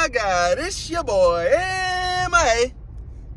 my God, it's your boy, M.I.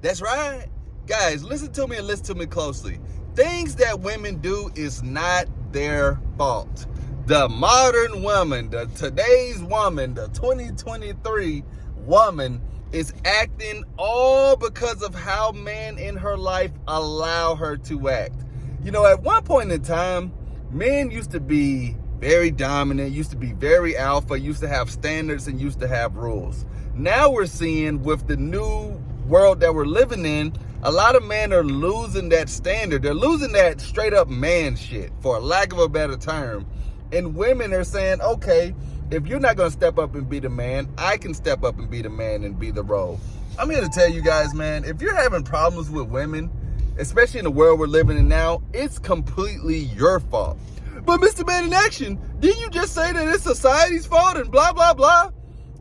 That's right. Guys, listen to me and listen to me closely. Things that women do is not their fault. The modern woman, the today's woman, the 2023 woman is acting all because of how men in her life allow her to act. You know, at one point in time, men used to be very dominant, used to be very alpha, used to have standards and used to have rules. Now we're seeing with the new world that we're living in, a lot of men are losing that standard. They're losing that straight up man shit, for lack of a better term. And women are saying, okay, if you're not going to step up and be the man, I can step up and be the man and be the role. I'm here to tell you guys, man, if you're having problems with women, especially in the world we're living in now, it's completely your fault. But Mr. Man in Action, didn't you just say that it's society's fault and blah, blah, blah?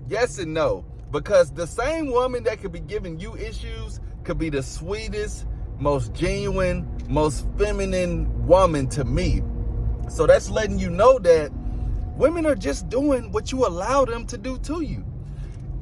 Yes and no. Because the same woman that could be giving you issues could be the sweetest, most genuine, most feminine woman to me. So that's letting you know that women are just doing what you allow them to do to you.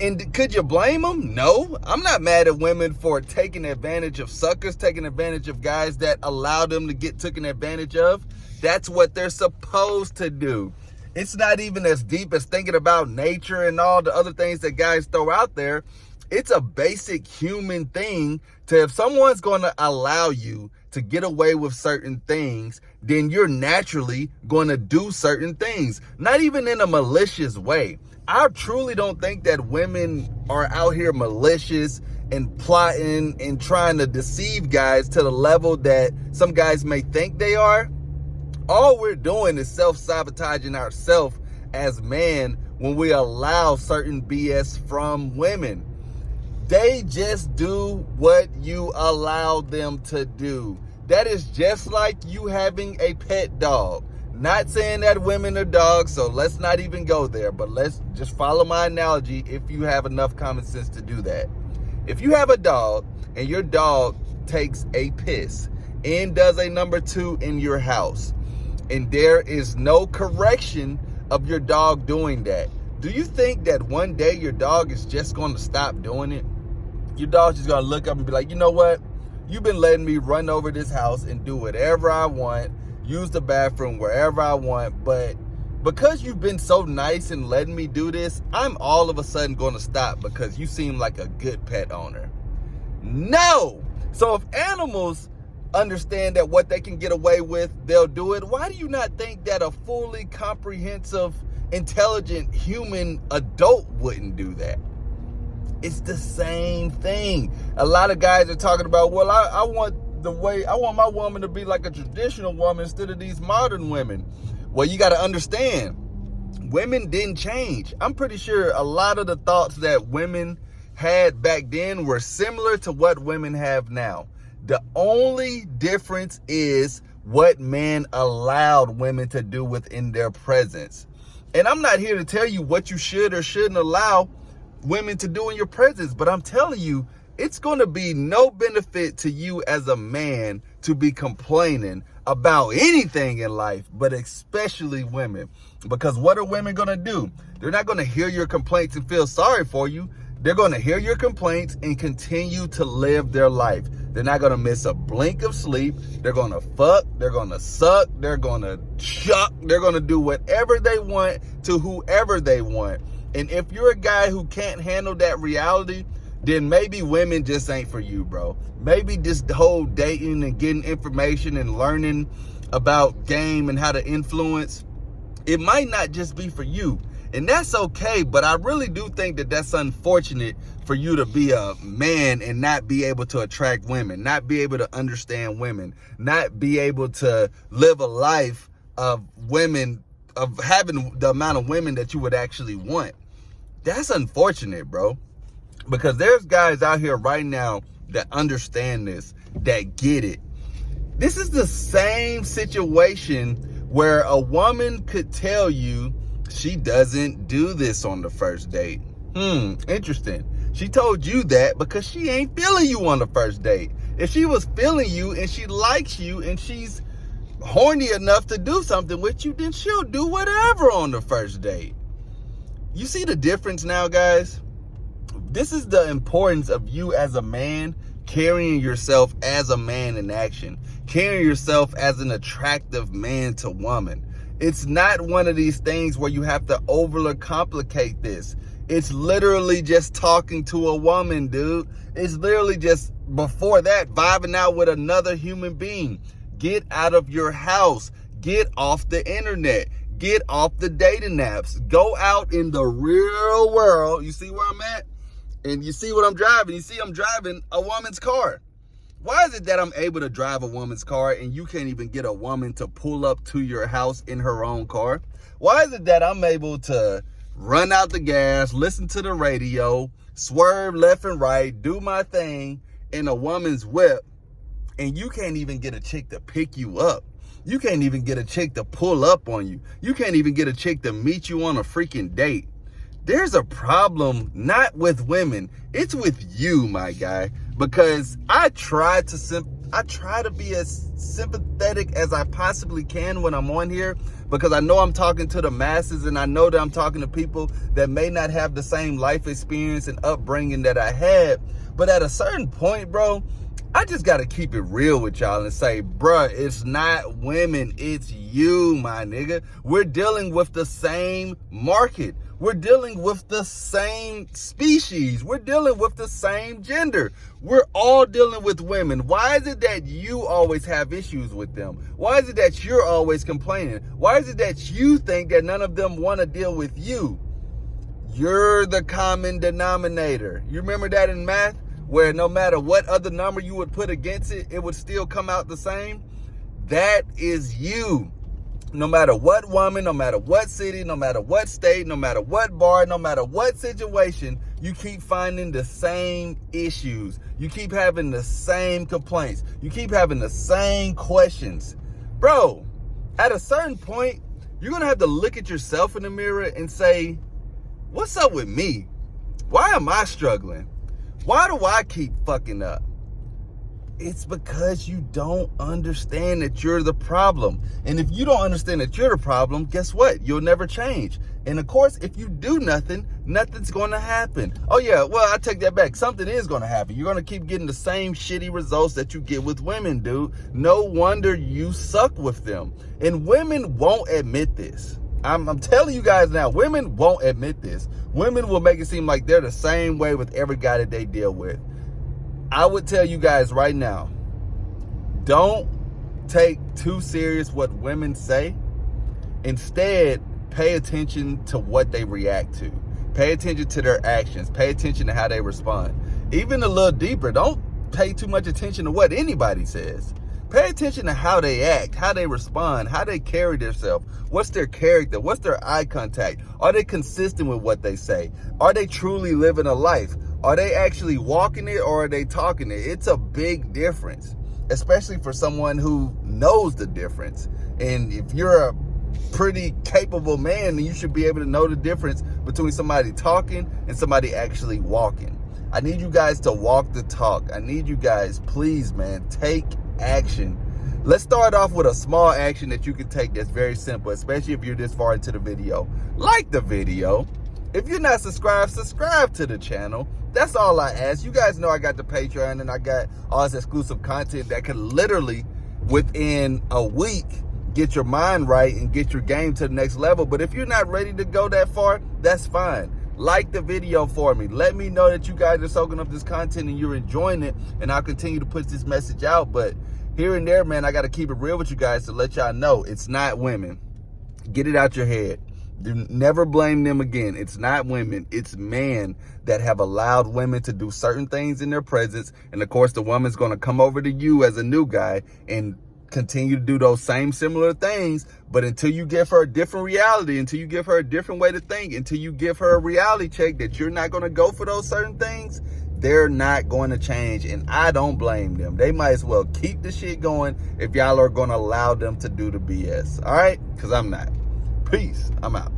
And could you blame them? No. I'm not mad at women for taking advantage of suckers, taking advantage of guys that allow them to get taken advantage of. That's what they're supposed to do. It's not even as deep as thinking about nature and all the other things that guys throw out there. It's a basic human thing to, if someone's going to allow you to get away with certain things, then you're naturally going to do certain things, not even in a malicious way. I truly don't think that women are out here malicious and plotting and trying to deceive guys to the level that some guys may think they are. All we're doing is self-sabotaging ourselves as men when we allow certain BS from women. They just do what you allow them to do. That is just like you having a pet dog. Not saying that women are dogs, so let's not even go there, but let's just follow my analogy if you have enough common sense to do that. If you have a dog and your dog takes a piss and does a number 2 in your house, and there is no correction of your dog doing that, do you think that one day your dog is just going to stop doing it? Your dog's just going to look up and be like, you know what? You've been letting me run over this house and do whatever I want, use the bathroom wherever I want, but because you've been so nice and letting me do this, I'm all of a sudden going to stop because you seem like a good pet owner. No! So if animals understand that what they can get away with, they'll do it. Why do you not think that a fully comprehensive, intelligent human adult wouldn't do that? It's the same thing. A lot of guys are talking about, well, I want my woman to be like a traditional woman instead of these modern women. Well, you got to understand, women didn't change. I'm pretty sure a lot of the thoughts that women had back then were similar to what women have now. The only difference is what men allowed women to do within their presence. And I'm not here to tell you what you should or shouldn't allow women to do in your presence, but I'm telling you, it's going to be no benefit to you as a man to be complaining about anything in life, but especially women. Because what are women going to do? They're not going to hear your complaints and feel sorry for you. They're going to hear your complaints and continue to live their life. They're not going to miss a blink of sleep. They're going to fuck. They're going to suck. They're going to chuck. They're going to do whatever they want to whoever they want. And if you're a guy who can't handle that reality, then maybe women just ain't for you, bro. Maybe just the whole dating and getting information and learning about game and how to influence, it might not just be for you. And that's okay, but I really do think that that's unfortunate for you to be a man and not be able to attract women, not be able to understand women, not be able to live a life of women, of having the amount of women that you would actually want. That's unfortunate, bro. Because there's guys out here right now that understand this, that get it. This is the same situation where a woman could tell you she doesn't do this on the first date. Interesting. She told you that because she ain't feeling you on the first date. If she was feeling you and she likes you and she's horny enough to do something with you, then she'll do whatever on the first date. You see the difference now, guys? This is the importance of you as a man carrying yourself as a man in action, carrying yourself as an attractive man to woman. It's not one of these things where you have to overly complicate this. It's literally just talking to a woman, dude. It's literally just, before that, vibing out with another human being. Get out of your house. Get off the internet. Get off the dating apps. Go out in the real world. You see where I'm at? And you see what I'm driving. You see I'm driving a woman's car. Why is it that I'm able to drive a woman's car and you can't even get a woman to pull up to your house in her own car? Why is it that I'm able to run out the gas, listen to the radio, swerve left and right, do my thing in a woman's whip, and you can't even get a chick to pick you up? You can't even get a chick to pull up on you. You can't even get a chick to meet you on a freaking date. There's a problem not with women, it's with you, my guy. Because I try to be as sympathetic as I possibly can when I'm on here, because I know I'm talking to the masses, and I know that I'm talking to people that may not have the same life experience and upbringing that I had. But at a certain point, bro, I just got to keep it real with y'all and say, bruh, it's not women, it's you, my nigga. We're dealing with the same market. We're dealing with the same species. We're dealing with the same gender. We're all dealing with women. Why is it that you always have issues with them? Why is it that you're always complaining? Why is it that you think that none of them want to deal with you? You're the common denominator. You remember that in math, where no matter what other number you would put against it, it would still come out the same? That is you. No matter what woman, no matter what city, no matter what state, no matter what bar, no matter what situation, you keep finding the same issues. You keep having the same complaints. You keep having the same questions. Bro, at a certain point, you're going to have to look at yourself in the mirror and say, what's up with me? Why am I struggling? Why do I keep fucking up? It's because you don't understand that you're the problem. And if you don't understand that you're the problem, guess what? You'll never change. And of course, if you do nothing, nothing's going to happen. Oh yeah, well, I take that back. Something is going to happen. You're going to keep getting the same shitty results that you get with women, dude. No wonder you suck with them. And women won't admit this. I'm telling you guys now, women won't admit this. Women will make it seem like they're the same way with every guy that they deal with. I would tell you guys right now, don't take too serious what women say. Instead, pay attention to what they react to. Pay attention to their actions. Pay attention to how they respond. Even a little deeper, don't pay too much attention to what anybody says. Pay attention to how they act, how they respond, how they carry themselves. What's their character? What's their eye contact? Are they consistent with what they say? Are they truly living a life? Are they actually walking it, or are they talking it? It's a big difference, especially for someone who knows the difference. And if you're a pretty capable man, then you should be able to know the difference between somebody talking and somebody actually walking. I need you guys to walk the talk. I need you guys, please, man, take action. Let's start off with a small action that you can take that's very simple, especially if you're this far into the video. Like the video. If you're not subscribed, subscribe to the channel. That's all I ask. You guys know I got the Patreon, and I got all this exclusive content that can literally, within a week, get your mind right and get your game to the next level. But if you're not ready to go that far, that's fine. Like the video for me. Let me know that you guys are soaking up this content and you're enjoying it, and I'll continue to push this message out. But here and there, man, I got to keep it real with you guys to let y'all know it's not women. Get it out your head. Do never blame them again. It's not women. It's men that have allowed women to do certain things in their presence. And of course, the woman's going to come over to you as a new guy and continue to do those same similar things. But until you give her a different reality, until you give her a different way to think, until you give her a reality check that you're not going to go for those certain things, they're not going to change. And I don't blame them. They might as well keep the shit going if y'all are going to allow them to do the BS. All right? Because I'm not. Peace. I'm out.